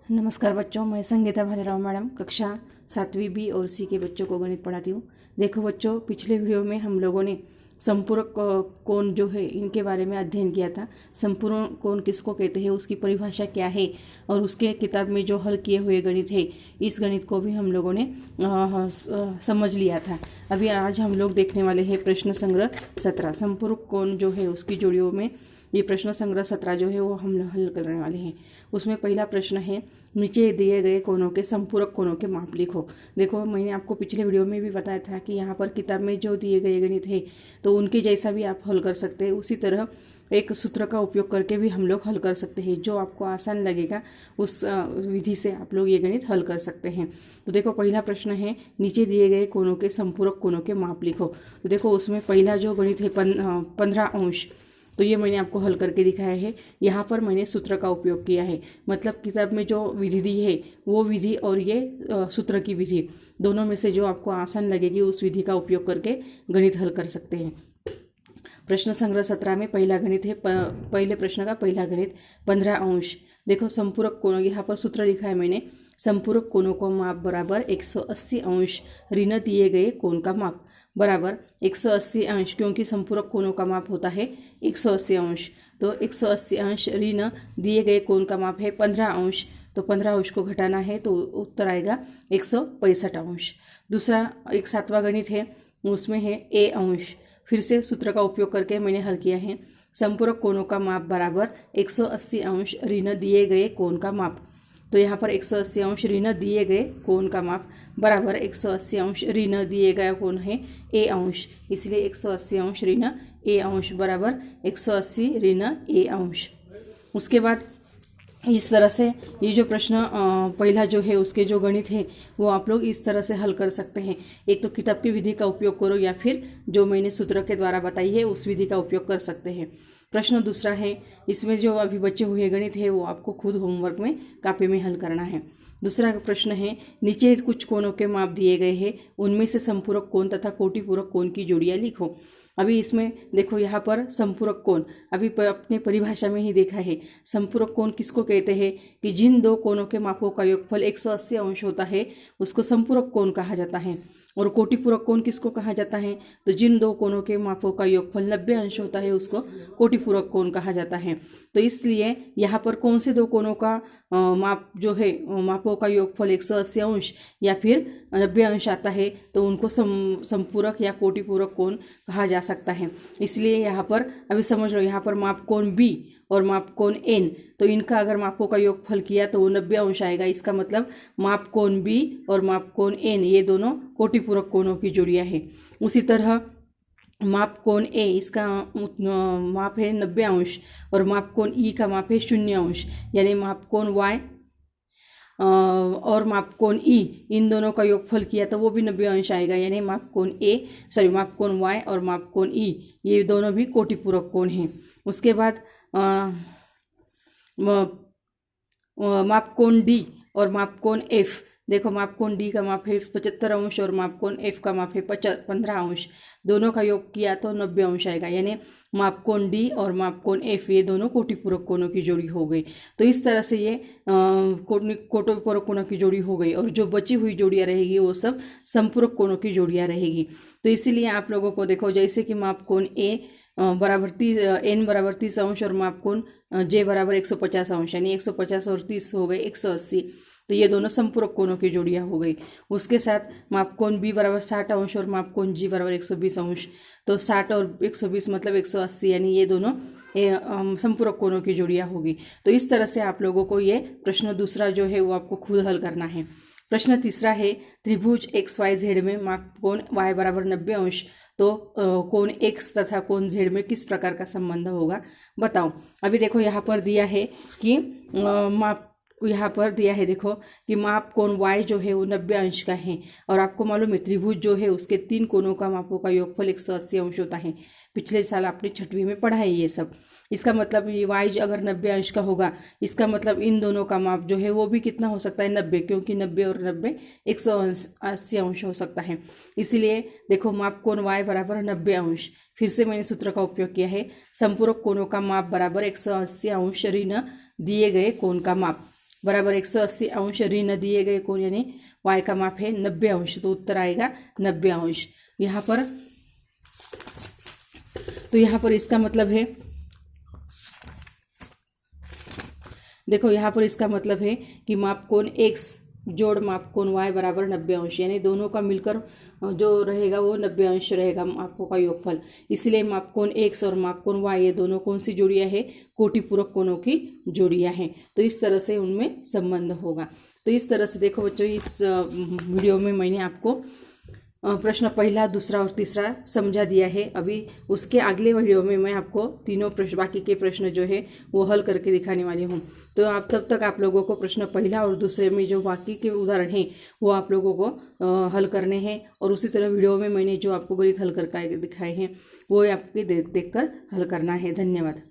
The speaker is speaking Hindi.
नमस्कार बच्चों, मैं संगीता भालेराव मैडम कक्षा 7वीं बी और सी के बच्चों को गणित पढ़ाती हूँ। देखो बच्चों, पिछले वीडियो में हम लोगों ने संपूरक कोण जो है इनके बारे में अध्ययन किया था। संपूरक कोण किसको कहते हैं, उसकी परिभाषा क्या है और उसके किताब में जो हल किए हुए गणित है, इस गणित को भी हम लोगों ने समझ लिया था। अभी आज हम लोग देखने वाले हैं प्रश्न संग्रह 17। संपूरक कोण जो है उसकी जोड़ियों में ये प्रश्न संग्रह 17 जो है वो हम हल करने वाले हैं। उसमें पहला प्रश्न है, नीचे दिए गए कोणों के संपूरक कोणों के माप लिखो। देखो, मैंने आपको पिछले वीडियो में भी बताया था कि यहाँ पर किताब में जो दिए गए गणित है तो उनके जैसा भी आप हल कर सकते हैं। उसी तरह एक सूत्र का उपयोग करके भी हम लोग हल कर सकते हैं। जो आपको आसान लगेगा उस विधि से आप लोग ये गणित हल कर सकते हैं। तो देखो, पहला प्रश्न है, नीचे दिए गए कोणों के संपूरक कोणों के माप लिखो। तो देखो, उसमें पहला जो गणित है 15 अंश, तो ये मैंने आपको हल करके दिखाया है। यहाँ पर मैंने सूत्र का उपयोग किया है, मतलब किताब में जो विधि दी है वो विधि और ये सूत्र की विधि, दोनों में से जो आपको आसान लगेगी उस विधि का उपयोग करके गणित हल कर सकते हैं। प्रश्न संग्रह 17 में पहला गणित है, पहले प्रश्न का पहला गणित 15 अंश। देखो, संपूरक कोण, यहाँ पर सूत्र लिखा है मैंने, संपूरक कोणों का माप बराबर 180 अंश ऋण दिए गए कोण का माप बराबर 180 अंश, क्योंकि संपूरक कोणों का माप होता है 180 अंश। तो 180 अंश ऋण दिए गए कोण का माप है 15 अंश, तो 15 अंश को घटाना है तो उत्तर आएगा 165 अंश। दूसरा एक 7वां गणित है, उसमें है ए अंश। फिर से सूत्र का उपयोग करके मैंने हल किया है। संपूरक कोणों का माप बराबर 180 अंश ऋण दिए गए कोण का माप। तो यहाँ पर 180 अंश ऋण दिए गए कोण का माप बराबर 180 अंश ऋण दिए गया कोण है ए अंश, इसलिए 180 अंश ऋण ए अंश बराबर 180 ऋण ए अंश। उसके बाद इस तरह से ये जो प्रश्न पहला जो है उसके जो गणित है वो आप लोग इस तरह से हल कर सकते हैं। एक तो किताब की विधि का उपयोग करो या फिर जो मैंने सूत्र के द्वारा बताई है उस विधि का उपयोग कर सकते हैं। प्रश्न दूसरा है, इसमें जो अभी बचे हुए गणित है वो आपको खुद होमवर्क में कापी में हल करना है। दूसरा प्रश्न है, नीचे कुछ कोणों के माप दिए गए हैं, उनमें से संपूरक कोण तथा कोटिपूरक कोण की जोड़ियां लिखो। अभी इसमें देखो, यहाँ पर संपूरक कोण अभी अपने परिभाषा में ही देखा है। संपूरक कोण किसको कहते हैं कि जिन दो कोणों के मापों का योगफल 180 अंश होता है उसको संपूरक कोण कहा जाता है। और कोटिपूरक कोण किसको कहा जाता है, तो जिन दो कोणों के मापों का योगफल 90 अंश होता है उसको कोटिपूरक कोण कहा जाता है। तो इसलिए यहाँ पर कौन से दो कोणों का माप जो है मापों का योगफल 180 अंश या फिर 90 अंश आता है तो उनको संपूरक या कोटिपूरक कोण कहा जा सकता है। इसलिए यहाँ पर अभी समझ लो, यहाँ पर माप कोण बी और माप कोण एन, तो इनका अगर मापों का योगफल किया तो वो 90 अंश आएगा। इसका मतलब माप कोण बी और माप कोण एन ये दोनों कोटिपूरक कोणों की जोड़ियां हैं। उसी तरह माप कोण ए, इसका माप है 90 अंश और माप कोण ई का माप है 0 अंश, यानी माप कोण वाई और माप कोण ई, इन दोनों का योगफल किया तो वो भी 90 अंश आएगा, यानी माप कोण वाई और माप कोण ई ये दोनों भी कोटिपूरक कोण हैं। उसके बाद माप कोण डी और माप कोण एफ। देखो, माप कोण डी का माप है 75 अंश और माप कोण एफ का माप है 15 अंश, दोनों का योग किया तो 90 अंश आएगा, यानी माप कोण डी और माप कोण एफ ये दोनों कोटिपूरक कोणों की जोड़ी हो गई। तो इस तरह से ये कोटिपूरक कोणों की जोड़ी हो गई और जो बची हुई जोड़ियाँ रहेगी वो सब संपूरक कोणों की जोड़ियाँ रहेगी। तो इसीलिए आप लोगों को देखो, जैसे कि माप कोण ए बराबर 30 एन बराबर 30 अंश और माप कोण जे बराबर 150 अंश, यानी 150 और 30 हो गए 180, तो ये दोनों संपूरक कोणों की जोड़ियां हो गई। उसके साथ माप कोण बी बराबर 60 अंश और माप कोण जी बराबर 120 अंश, तो 60 और 120 मतलब 180, यानी ये दोनों संपूरक कोणों की जोड़ियां होगी। तो इस तरह से आप लोगों को ये प्रश्न दूसरा जो है वो आपको खुद हल करना है। प्रश्न तीसरा है, त्रिभुज XYZ में माप कोण y बराबर 90 अंश, तो कोण x तथा कोण z में किस प्रकार का संबंध होगा बताओ। अभी देखो, यहाँ पर दिया है कि यहाँ पर दिया है देखो कि माप कोण y जो है वो 90 अंश का है और आपको मालूम है त्रिभुज जो है उसके 3 कोणों का मापों का योगफल 180 अंश होता है। पिछले साल आपने 6वीं में पढ़ा है ये सब। इसका मतलब ये y अगर 90 अंश का होगा, इसका मतलब इन दोनों का माप जो है वो भी कितना हो सकता है 90, क्योंकि 90 और 90 180 अंश हो सकता है। इसीलिए देखो, माप कोण y बराबर 90 अंश, फिर से मैंने सूत्र का उपयोग किया है, संपूरक कोणों का माप बराबर 180 अंश ऋण दिए गए कोण का माप बराबर 180 अंश ऋण दिए गए कोण यानी y का माप है 90 अंश, तो उत्तर आएगा 90 अंश। यहाँ पर तो यहाँ पर इसका मतलब है, देखो यहाँ पर इसका मतलब है कि माप कोण x जोड़ माप कोण y बराबर 90 अंश, यानी दोनों का मिलकर जो रहेगा वो 90 अंश रहेगा मापों का योगफल। इसलिए माप कोण x और माप कोण y ये दोनों कौन सी जोड़ियाँ हैं? कोटिपूरक कोणों की जोड़ियाँ हैं। तो इस तरह से उनमें संबंध होगा। तो इस तरह से देखो बच्चों, इस वीडियो में मैंने आपको प्रश्न पहला, दूसरा और तीसरा समझा दिया है। अभी उसके अगले वीडियो में मैं आपको तीनों प्रश्न, बाकी के प्रश्न जो है वो हल करके दिखाने वाली हूँ। तो आप तब तक आप लोगों को प्रश्न पहला और दूसरे में जो बाकी के उदाहरण हैं वो आप लोगों को हल करने हैं। और उसी तरह वीडियो में मैंने जो आपको गणित हल करके दिखाए हैं वो आपके देख कर हल करना है। धन्यवाद।